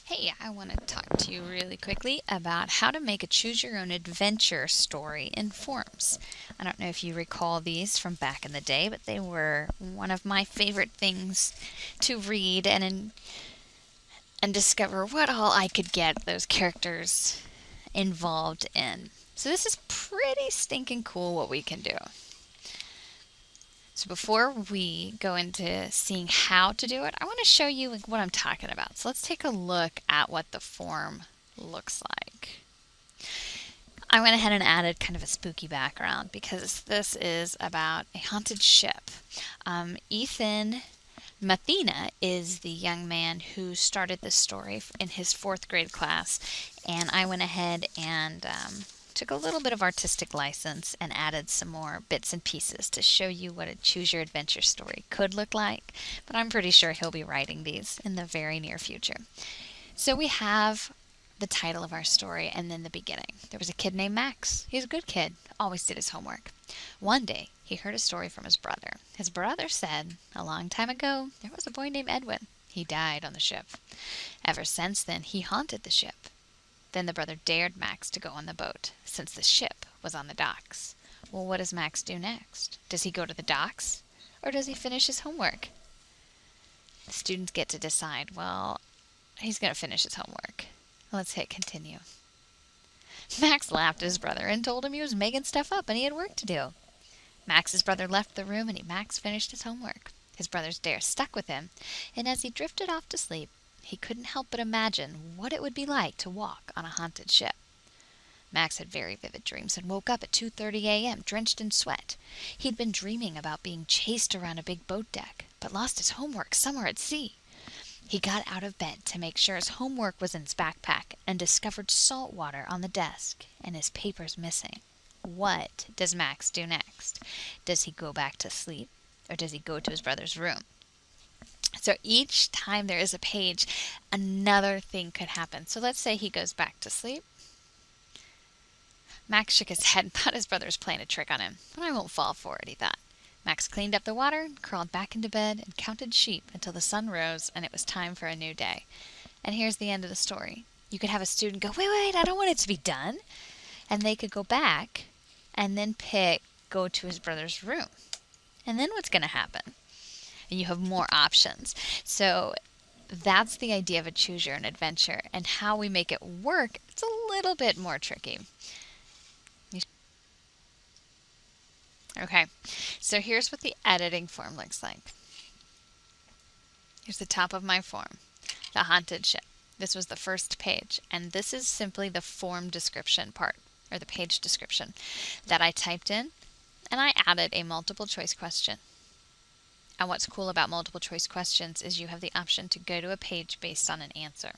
Hey, I want to talk to you really quickly about how to make a choose your own adventure story in forms. I don't know if you recall these from back in the day, but they were one of my favorite things to read and discover what all I could get those characters involved in. So this is pretty stinking cool what we can do. So before we go into seeing how to do it, I want to show you what I'm talking about. So let's take a look at what the form looks like. I went ahead and added kind of a spooky background because this is about a haunted ship. Ethan Mathena is the young man who started this story in his fourth grade class, and I went ahead and took a little bit of artistic license and added some more bits and pieces to show you what a choose your adventure story could look like, but I'm pretty sure he'll be writing these in the very near future. So we have the title of our story and then the beginning. There was a kid named Max. He's a good kid, always did his homework. One day, he heard a story from his brother. His brother said, a long time ago, there was a boy named Edwin. He died on the ship. Ever since then, he haunted the ship. Then the brother dared Max to go on the boat, since the ship was on the docks. Well, what does Max do next? Does he go to the docks, or does he finish his homework? The students get to decide. Well, he's going to finish his homework. Let's hit continue. Max laughed at his brother and told him he was making stuff up and he had work to do. Max's brother left the room and Max finished his homework. His brother's dare stuck with him, and as he drifted off to sleep, he couldn't help but imagine what it would be like to walk on a haunted ship. Max had very vivid dreams and woke up at 2:30 a.m. drenched in sweat. He'd been dreaming about being chased around a big boat deck, but lost his homework somewhere at sea. He got out of bed to make sure his homework was in his backpack and discovered salt water on the desk and his papers missing. What does Max do next? Does he go back to sleep or does he go to his brother's room? So each time there is a page, another thing could happen. So let's say he goes back to sleep. Max shook his head and thought his brother was playing a trick on him. But I won't fall for it, he thought. Max cleaned up the water, crawled back into bed, and counted sheep until the sun rose and it was time for a new day. And here's the end of the story. You could have a student go, wait, I don't want it to be done. And they could go back and then go to his brother's room. And then what's going to happen? And you have more options. So that's the idea of a choose your own adventure. And how we make it work, it's a little bit more tricky. Okay, so here's what the editing form looks like. Here's the top of my form, the haunted ship. This was the first page, and this is simply the form description part, or the page description that I typed in, and I added a multiple choice question. And what's cool about multiple choice questions is you have the option to go to a page based on an answer.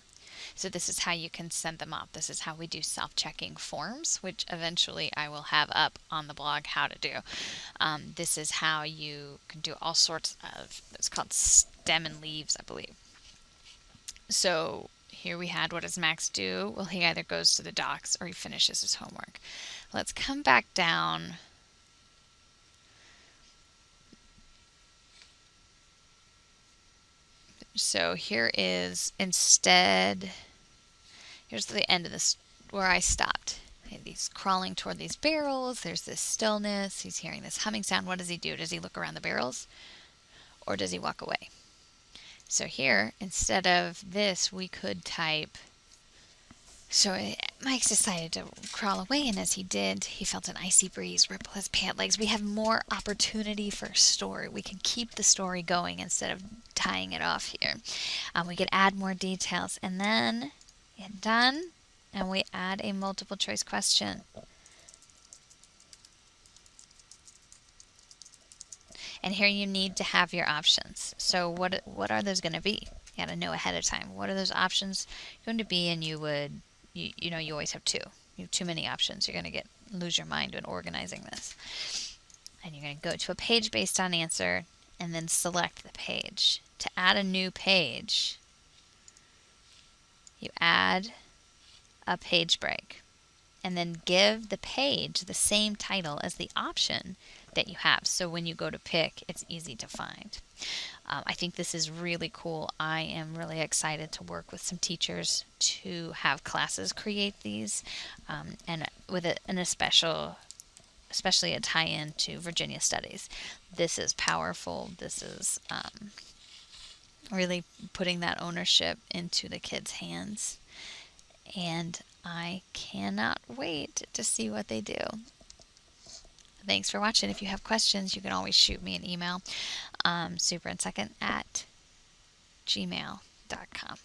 So this is how you can send them off. This is how we do self-checking forms, which eventually I will have up on the blog how to do. This is how you can do all sorts of, it's called stem and leaves, I believe. So here we had, what does Max do? Well, he either goes to the docks or he finishes his homework. Let's come back down. So here is instead, here's the end of this where I stopped. He's crawling toward these barrels. There's this stillness. He's hearing this humming sound. What does he do? Does he look around the barrels or does he walk away? So here, instead of this, we could type. So Mike decided to crawl away, and as he did, he felt an icy breeze ripple his pant legs. We have more opportunity for a story. We can keep the story going instead of tying it off here. We could add more details, and then get done, and we add a multiple choice question. And here you need to have your options. So what are those going to be? You got to know ahead of time. What are those options going to be? And you always have two. You have too many options. You're going to lose your mind when organizing this. And you're going to go to a page based on answer and then select the page. To add a new page, you add a page break and then give the page the same title as the option that you have. So when you go to pick, it's easy to find. I think this is really cool. I am really excited to work with some teachers to have classes create these, and with especially a tie-in to Virginia Studies. This is powerful. This is really putting that ownership into the kids' hands. And I cannot wait to see what they do. Thanks for watching. If you have questions, you can always shoot me an email, superinsecond@gmail.com.